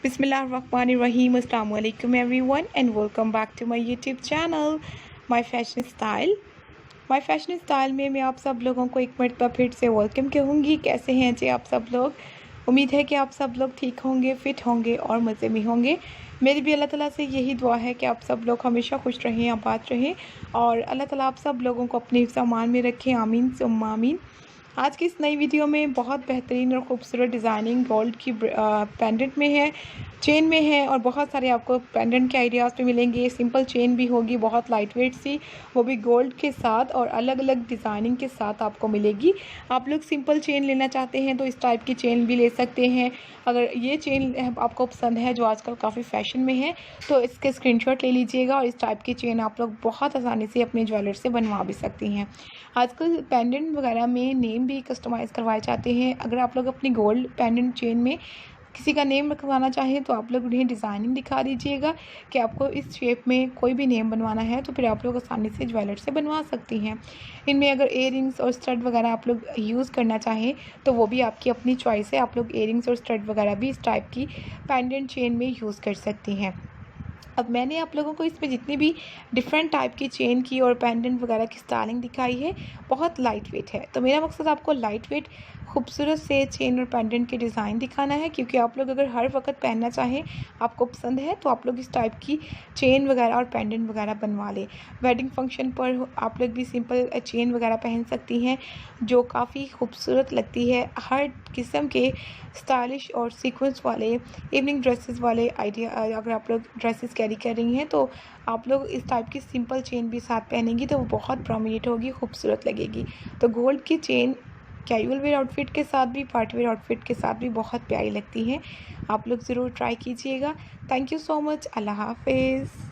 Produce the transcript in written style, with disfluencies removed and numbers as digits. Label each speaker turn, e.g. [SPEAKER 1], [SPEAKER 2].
[SPEAKER 1] Bismillahirrahmanirrahim. Assalamu alaikum everyone and welcome back to my YouTube channel My Fashion Style. My Fashion Style में मैं आप सब लोगों को एक मरतबा फिर से वेलकम कहूँगी। कैसे हैं जी आप सब लोग? उम्मीद है कि आप सब लोग ठीक होंगे, फिट होंगे और मज़े में होंगे। मेरी भी अल्लाह ताला से यही दुआ है कि आप सब लोग हमेशा खुश रहें, आबाद रहें और अल्लाह ताला आप सब लोगों को अपने हिफ्ज़ अमान में रखें। आमीन सुम्मा आमीन। आज की इस नई वीडियो में बहुत बेहतरीन और ख़ूबसूरत डिज़ाइनिंग गोल्ड की पेंडेंट में है, चेन में है और बहुत सारे आपको पेंडेंट के आइडियाज़ पे मिलेंगे। सिंपल चेन भी होगी, बहुत लाइट वेट सी, वो भी गोल्ड के साथ और अलग अलग डिज़ाइनिंग के साथ आपको मिलेगी। आप लोग सिंपल चेन लेना चाहते हैं तो इस टाइप की चेन भी ले सकते हैं। अगर ये चेन आपको पसंद है जो आजकल काफ़ी फ़ैशन में है तो इसके स्क्रीनशॉट ले लीजिएगा और इस टाइप की चेन आप लोग बहुत आसानी से अपने ज्वेलर से बनवा भी सकती हैं। आजकल पेंडेंट वगैरह में नेम भी कस्टमाइज़ करवाए जाते हैं। अगर आप लोग अपनी गोल्ड पेंडेंट चेन में किसी का नेम रखवाना चाहें तो आप लोग उन्हें डिज़ाइनिंग दिखा दीजिएगा कि आपको इस शेप में कोई भी नेम बनवाना है तो फिर आप लोग आसानी से ज्वेलर से बनवा सकती हैं। इनमें अगर इयररिंग्स और स्टड वगैरह आप लोग यूज़ करना चाहें तो वो भी आपकी अपनी चॉइस है। आप लोग इयररिंग्स और स्टड वगैरह भी इस टाइप की पेंडेंट चेन में यूज़ कर सकती हैं। अब मैंने आप लोगों को इसमें जितनी भी डिफरेंट टाइप की चेन की और पेंडेंट वगैरह की स्टाइलिंग दिखाई है बहुत लाइट वेट है। तो मेरा मकसद आपको लाइट वेट खूबसूरत से चेन और पेंडेंट के डिज़ाइन दिखाना है, क्योंकि आप लोग अगर हर वक्त पहनना चाहें, आपको पसंद है तो आप लोग इस टाइप की चेन वगैरह और पेंडेंट वगैरह बनवा लें। वेडिंग फंक्शन पर आप लोग भी सिंपल चेन वगैरह पहन सकती हैं जो काफ़ी खूबसूरत लगती है। हर किस्म के स्टाइलिश और सीक्वेंस वाले इवनिंग ड्रेसेस वाले आइडिया, अगर आप लोग ड्रेसेस कैरी कर रही हैं तो आप लोग इस टाइप की सिंपल चेन भी साथ पहनेंगी तो वो बहुत प्रोमिनेंट होगी, खूबसूरत लगेगी। तो गोल्ड की चेन कैजुअल वेयर आउटफिट के साथ भी, पार्टी वेयर आउटफिट के साथ भी बहुत प्यारी लगती हैं। आप लोग ज़रूर ट्राई कीजिएगा। Thank you so much. अल्लाह हाफिज़।